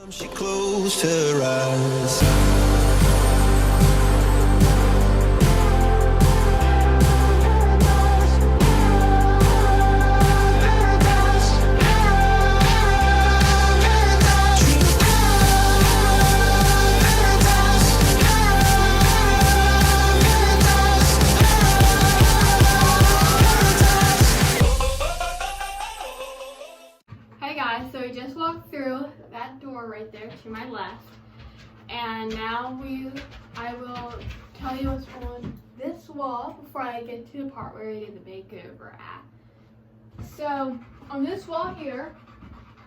She closed her eyes. Hey guys, so we just walked through that door right there to my left, and now I will tell you what's on this wall before I get to the part where I did the makeover at. So on this wall here,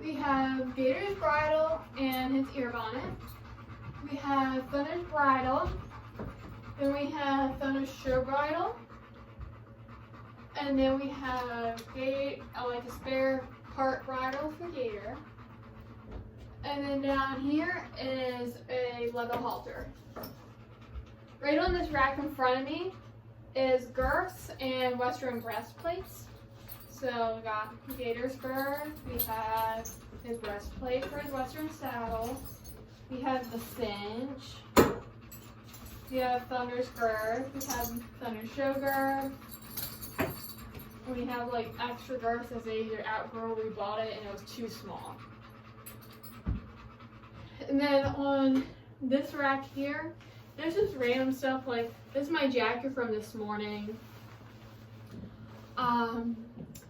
we have Gator's bridle and his ear bonnet. We have Thunder's bridle, then we have Thunder's show bridle, and then we have like a spare part bridle for Gator. And then down here is a leather halter. Right on this rack in front of me is girths and Western breastplates. So we got Gator's girth, we have his breastplate for his Western saddle, we have the cinch, we have Thunder's girth, we have Thunder's show girth. We have like extra girths as they either outgrow or we bought it and it was too small. And then on this rack here, there's just random stuff like, this is my jacket from this morning.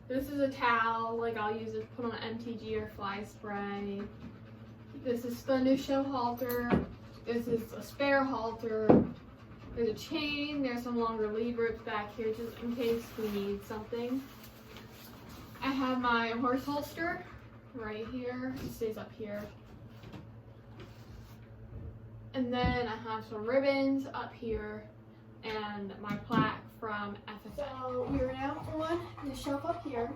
This is a towel, like I'll use it to put on MTG or fly spray. This is Thunder show halter. This is a spare halter. There's a chain, there's some longer lead ropes back here just in case we need something. I have my horse holster right here, it stays up here. And then I have some ribbons up here and my plaque from FSA. So we are now on the shelf up here.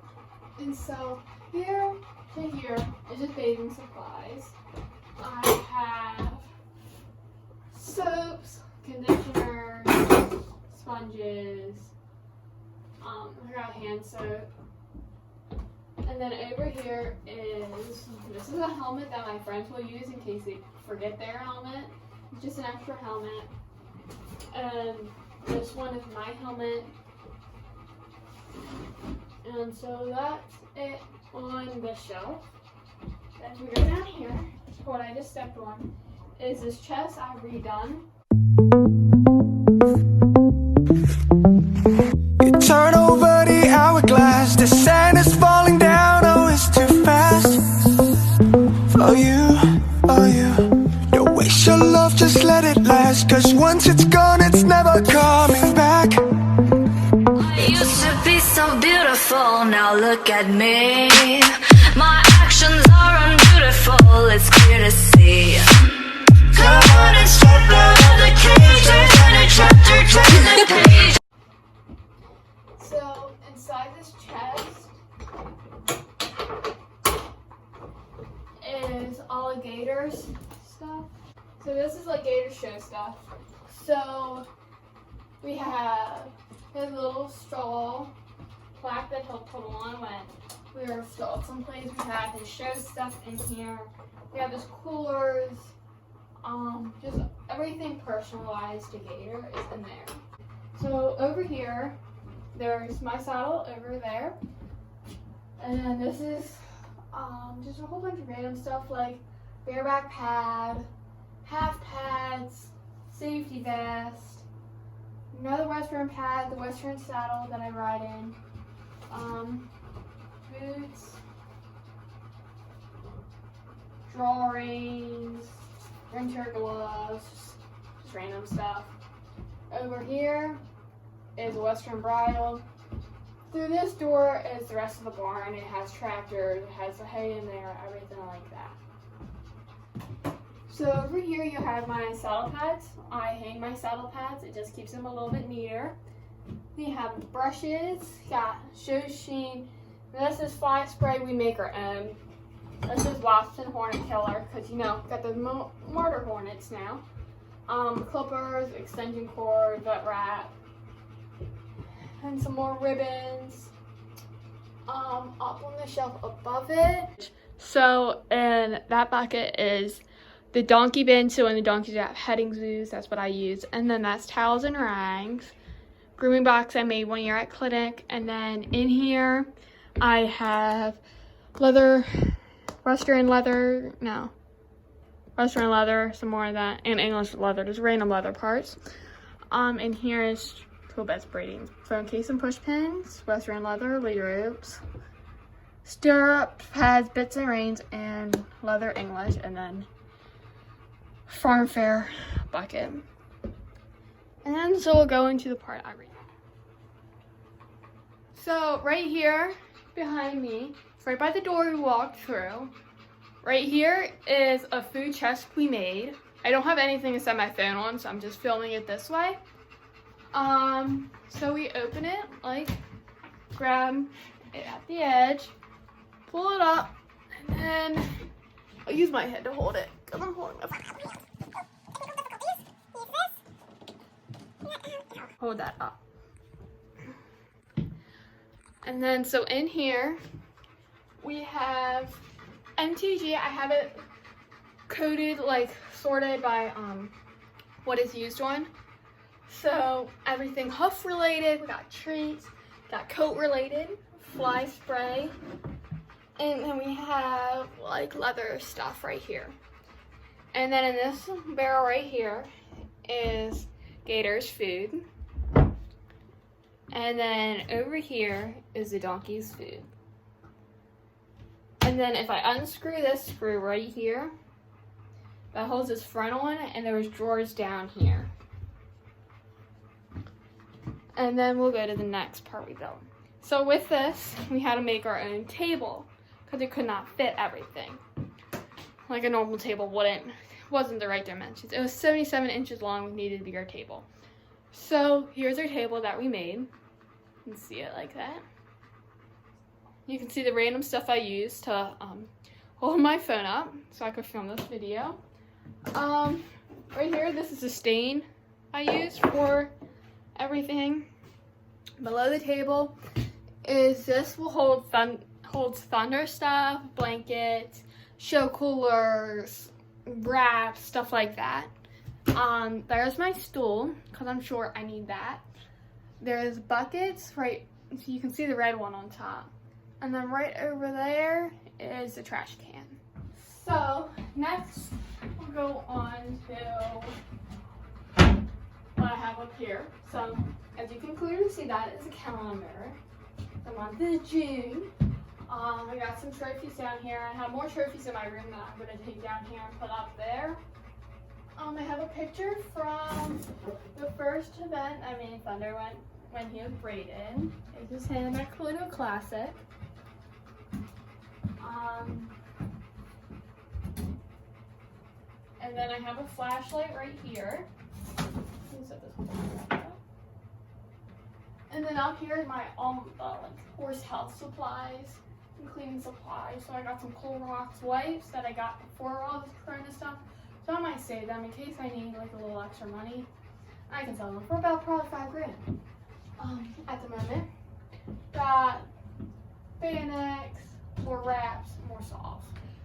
And so here to here is just bathing supplies. I have soaps, conditioners, sponges, I got hand soap, and then over here this is a helmet that my friends will use in case they forget their helmet. It's just an extra helmet, and this one is my helmet, and so that's it on the shelf. Then we go down here, what I just stepped on is this chest I've redone. You turn over the hourglass, the sand is falling down, oh it's too fast. For you, don't waste your love, just let it last. Cause once it's gone, it's never coming back. I used to be so beautiful, now look at me. My actions are unbeautiful, it's clear to see. Come on and step out of the cage, turn a chapter, turn the page. So inside this chest is all of Gator's stuff. So this is like Gator show stuff. So we have his little straw plaque that he'll put on when we were stalled someplace. We have his show stuff in here. We have his coolers. Just everything personalized to Gator is in there. So over here, there's my saddle over there, and this is just a whole bunch of random stuff like bareback pad, half pads, safety vest, another Western pad, the Western saddle that I ride in, boots, drawings, winter gloves, just random stuff. Over here is a Western bridle. Through this door is the rest of the barn. It has tractors, it has the hay in there, everything like that. So over here you have my saddle pads. I hang my saddle pads, it just keeps them a little bit neater. We have brushes, got show sheen. This is fly spray, we make our own. This is wasp and hornet killer, because you know, got the mortar hornets now. Clippers, extension cord, vet wrap, and some more ribbons. Up on the shelf above it, So, and that bucket is the donkey bin, so when the donkeys are at petting zoos, that's what I use. And then that's towels and rags. Grooming box I made one year at clinic. And then in here, I have leather, Western leather, some more of that, and English leather, just random leather parts. And here is tool beds, braiding, phone case and push pins, Western leather, lady ropes, stirrup pads, bits and reins, and leather English, and then farm fare bucket. And then so we'll go into the part I read. So right here behind me, right by the door we walked through, right here is a food chest we made. I don't have anything to set my phone on, so I'm just filming it this way. So we open it, like, grab it at the edge, pull it up, and then I'll use my head to hold it, because I'm holding it. Hold that up. And then, so in here, we have MTG. I have it coded, like, sorted by what it's used on. So everything hoof related, we got treats, got coat related, fly spray, and then we have like leather stuff right here. And then in this barrel right here is Gator's food. And then over here is the donkey's food. And then if I unscrew this screw right here, that holds this front on, and there's drawers down here. And then we'll go to the next part we built. So with this, we had to make our own table because it could not fit everything. Like a normal table wasn't the right dimensions. It was 77 inches long, we needed a bigger table. So here's our table that we made. You can see it like that. You can see the random stuff I used to hold my phone up so I could film this video. Right here, this is a stain I used for everything. Below the table is this will holds thunder stuff, blankets, show coolers, wraps, stuff like that. There's my stool because I'm sure I need that. There's buckets right, so you can see the red one on top, and then right over there is the trash can. So next we'll go on to what I have up here. So as you can clearly see, that is a calendar. The month is June. I got some trophies down here. I have more trophies in my room that I'm going to take down here and put up there. I have a picture from the first event. I mean, Thunder went when he was braided. It was him at Colonial Classic. And then I have a flashlight right here. And then up here is my like horse health supplies and cleaning supplies. So I got some Clorox wipes that I got before all this Corona stuff. So I might save them in case I need like a little extra money. I can sell them for about probably $5 grand. At the moment, got Bayonex, more wraps, more saws.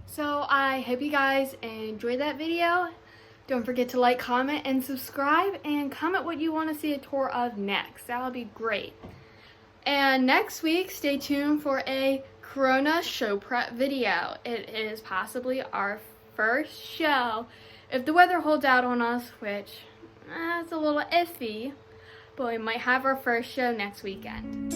So I hope you guys enjoyed that video. Don't forget to like, comment, and subscribe, and comment what you want to see a tour of next. That would be great. And next week, stay tuned for a Corona show prep video. It is possibly our first show, if the weather holds out on us, which it's a little iffy, but we might have our first show next weekend.